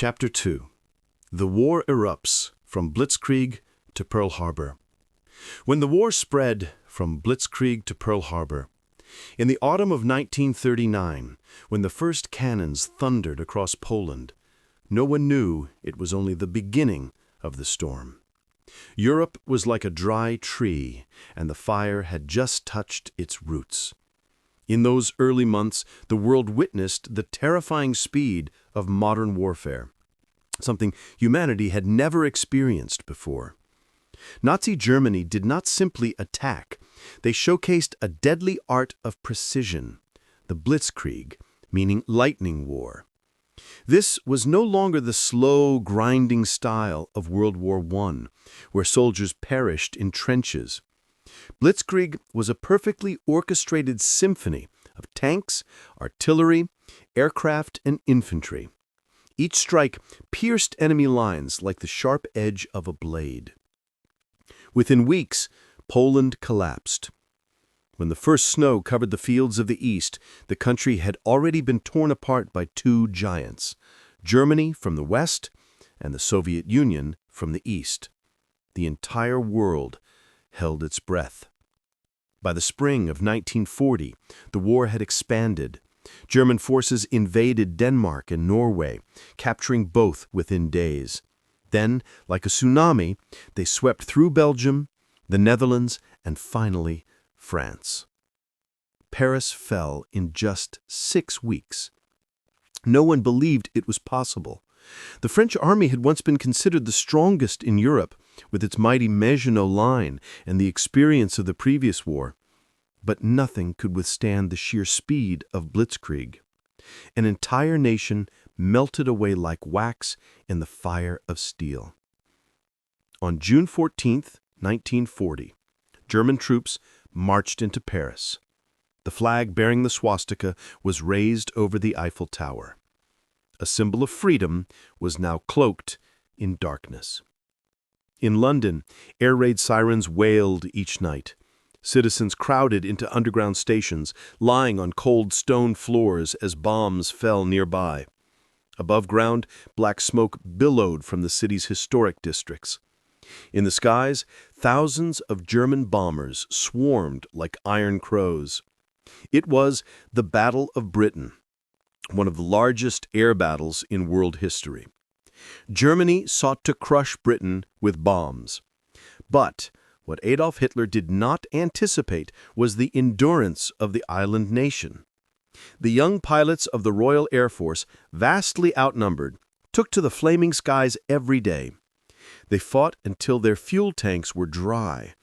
Chapter 2. The war erupts from Blitzkrieg to Pearl Harbor. When the war spread from Blitzkrieg to Pearl Harbor, in the autumn of 1939, when the first cannons thundered across Poland, no one knew it was only the beginning of the storm. Europe was like a dry tree, and the fire had just touched its roots. In those early months, the world witnessed the terrifying speed of modern warfare, something humanity had never experienced before. Nazi Germany did not simply attack. They showcased a deadly art of precision, the Blitzkrieg, meaning lightning war. This was no longer the slow, grinding style of World War I, where soldiers perished in trenches. Blitzkrieg was a perfectly orchestrated symphony of tanks, artillery, aircraft, and infantry. Each strike pierced enemy lines like the sharp edge of a blade. Within weeks, Poland collapsed. When the first snow covered the fields of the east, the country had already been torn apart by two giants, Germany from the west and the Soviet Union from the east. The entire world held its breath. By the spring of 1940, the war had expanded. German forces invaded Denmark and Norway, capturing both within days. Then, like a tsunami, they swept through Belgium, the Netherlands, and finally, France. Paris fell in just 6 weeks. No one believed it was possible. The French army had once been considered the strongest in Europe, with its mighty Maginot Line and the experience of the previous war. But nothing could withstand the sheer speed of Blitzkrieg. An entire nation melted away like wax in the fire of steel. On June 14, 1940, German troops marched into Paris. The flag bearing the swastika was raised over the Eiffel Tower. A symbol of freedom was now cloaked in darkness. In London, air raid sirens wailed each night. Citizens crowded into underground stations, lying on cold stone floors as bombs fell nearby. Above ground, black smoke billowed from the city's historic districts. In the skies, thousands of German bombers swarmed like iron crows. It was the Battle of Britain, one of the largest air battles in world history. Germany sought to crush Britain with bombs. But what Adolf Hitler did not anticipate was the endurance of the island nation. The young pilots of the Royal Air Force, vastly outnumbered, took to the flaming skies every day. They fought until their fuel tanks were dry.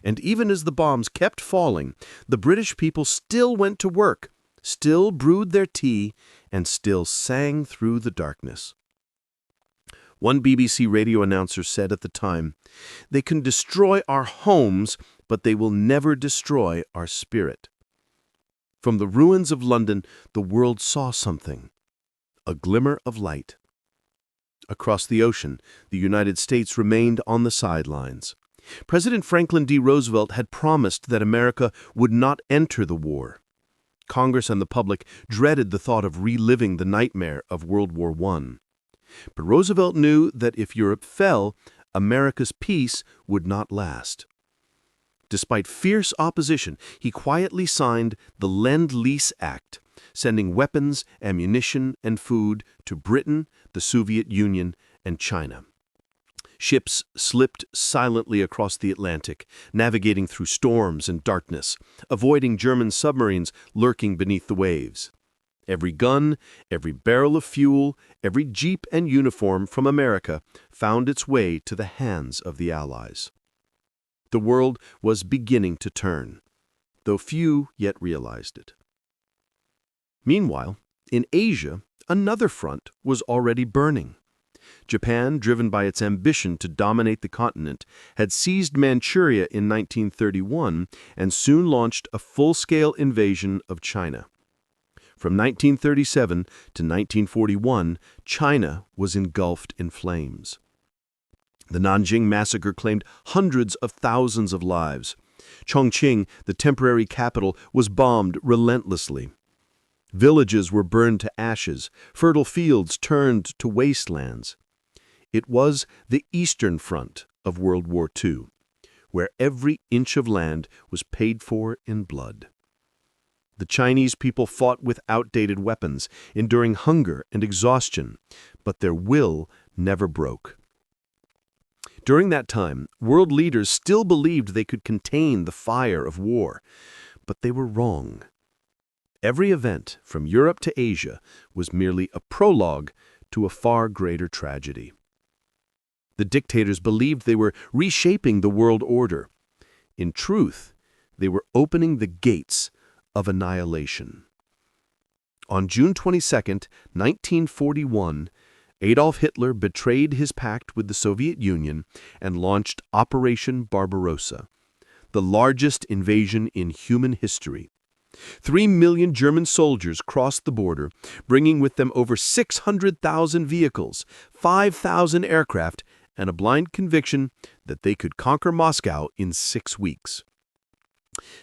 And even as the bombs kept falling, the British people still went to work, still brewed their tea, and still sang through the darkness. One BBC radio announcer said at the time, "They can destroy our homes, but they will never destroy our spirit." From the ruins of London, the world saw something, a glimmer of light. Across the ocean, the United States remained on the sidelines. President Franklin D. Roosevelt had promised that America would not enter the war. Congress and the public dreaded the thought of reliving the nightmare of World War I. But Roosevelt knew that if Europe fell, America's peace would not last. Despite fierce opposition, he quietly signed the Lend-Lease Act, sending weapons, ammunition, and food to Britain, the Soviet Union, and China. Ships slipped silently across the Atlantic, navigating through storms and darkness, avoiding German submarines lurking beneath the waves. Every gun, every barrel of fuel, every jeep and uniform from America found its way to the hands of the Allies. The world was beginning to turn, though few yet realized it. Meanwhile, in Asia, another front was already burning. Japan, driven by its ambition to dominate the continent, had seized Manchuria in 1931 and soon launched a full-scale invasion of China. From 1937 to 1941, China was engulfed in flames. The Nanjing massacre claimed hundreds of thousands of lives. Chongqing, the temporary capital, was bombed relentlessly. Villages were burned to ashes, fertile fields turned to wastelands. It was the Eastern Front of World War II, where every inch of land was paid for in blood. The Chinese people fought with outdated weapons, enduring hunger and exhaustion, but their will never broke. During that time, world leaders still believed they could contain the fire of war, but they were wrong. Every event, from Europe to Asia, was merely a prologue to a far greater tragedy. The dictators believed they were reshaping the world order. In truth, they were opening the gates of annihilation. On June 22, 1941, Adolf Hitler betrayed his pact with the Soviet Union and launched Operation Barbarossa, the largest invasion in human history. 3 million German soldiers crossed the border, bringing with them over 600,000 vehicles, 5,000 aircraft, and a blind conviction that they could conquer Moscow in 6 weeks.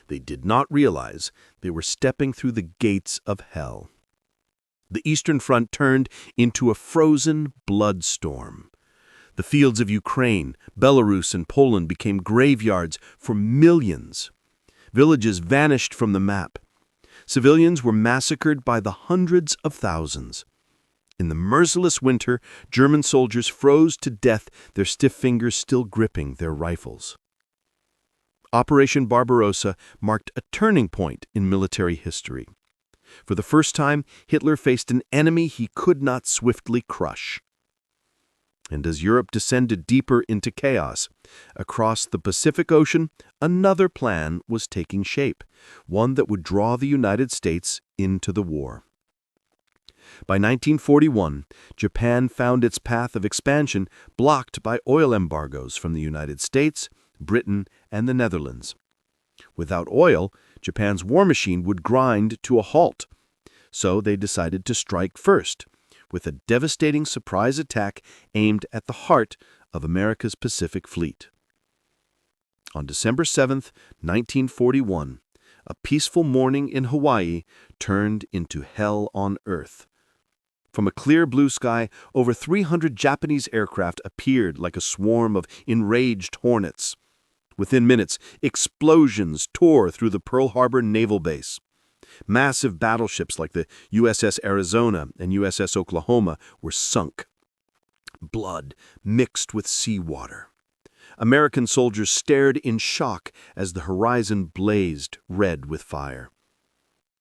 They did not realize they were stepping through the gates of hell. The Eastern Front turned into a frozen blood storm. The fields of Ukraine, Belarus, and Poland became graveyards for millions. Villages vanished from the map. Civilians were massacred by the hundreds of thousands. In the merciless winter, German soldiers froze to death, their stiff fingers still gripping their rifles. Operation Barbarossa marked a turning point in military history. For the first time, Hitler faced an enemy he could not swiftly crush. And as Europe descended deeper into chaos, across the Pacific Ocean, another plan was taking shape, one that would draw the United States into the war. By 1941, Japan found its path of expansion blocked by oil embargoes from the United States, Britain, and the Netherlands. Without oil, Japan's war machine would grind to a halt. So they decided to strike first, with a devastating surprise attack aimed at the heart of America's Pacific Fleet. On December 7, 1941, a peaceful morning in Hawaii turned into hell on Earth. From a clear blue sky, over 300 Japanese aircraft appeared like a swarm of enraged hornets. Within minutes, explosions tore through the Pearl Harbor naval base. Massive battleships like the USS Arizona and USS Oklahoma were sunk. Blood mixed with seawater. American soldiers stared in shock as the horizon blazed red with fire.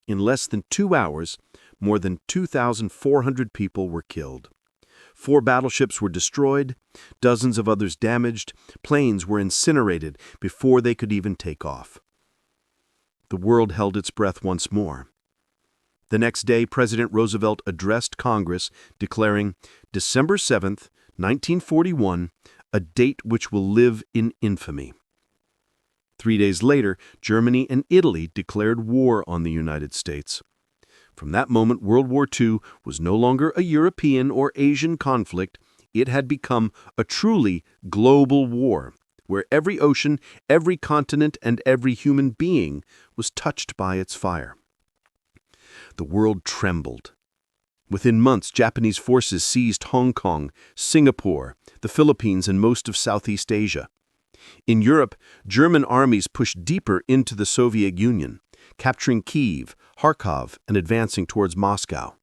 In less than 2 hours, more than 2,400 people were killed. 4 battleships were destroyed, dozens of others damaged, planes were incinerated before they could even take off. The world held its breath once more. The next day, President Roosevelt addressed Congress, declaring December 7, 1941, a date which will live in infamy. 3 days later, Germany and Italy declared war on the United States. From that moment, World War II was no longer a European or Asian conflict. It had become a truly global war, where every ocean, every continent, and every human being was touched by its fire. The world trembled. Within months, Japanese forces seized Hong Kong, Singapore, the Philippines, and most of Southeast Asia. In Europe, German armies pushed deeper into the Soviet Union, capturing Kyiv, Kharkov, and advancing towards Moscow.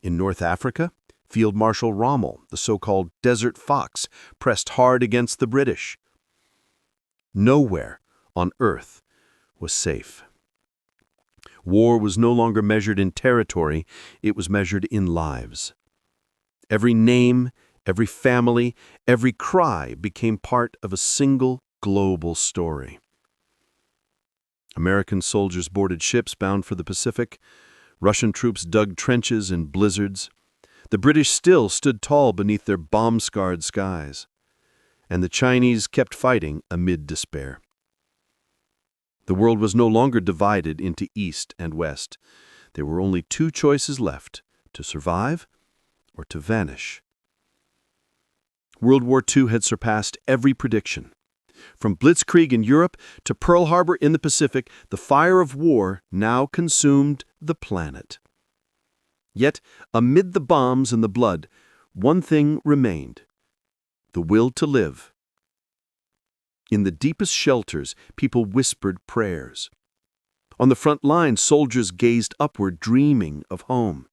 In North Africa, Field Marshal Rommel, the so-called Desert Fox, pressed hard against the British. Nowhere on Earth was safe. War was no longer measured in territory, it was measured in lives. Every name, every family, every cry became part of a single global story. American soldiers boarded ships bound for the Pacific. Russian troops dug trenches in blizzards. The British still stood tall beneath their bomb-scarred skies. And the Chinese kept fighting amid despair. The world was no longer divided into East and West. There were only 2 choices left, to survive or to vanish. World War II had surpassed every prediction. From Blitzkrieg in Europe to Pearl Harbor in the Pacific, the fire of war now consumed the planet. Yet, amid the bombs and the blood, one thing remained: the will to live. In the deepest shelters, people whispered prayers. On the front lines, soldiers gazed upward, dreaming of home.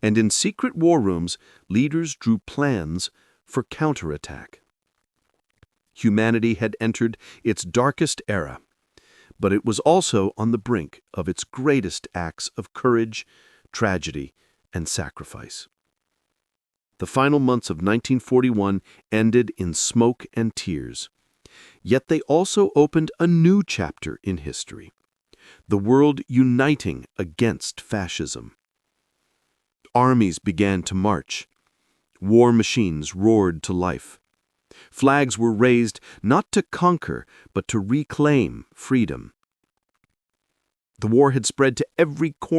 And in secret war rooms, leaders drew plans for counterattack. Humanity had entered its darkest era, but it was also on the brink of its greatest acts of courage, tragedy, and sacrifice. The final months of 1941 ended in smoke and tears. Yet they also opened a new chapter in history: the world uniting against fascism. Armies began to march. War machines roared to life. Flags were raised not to conquer, but to reclaim freedom. The war had spread to every corner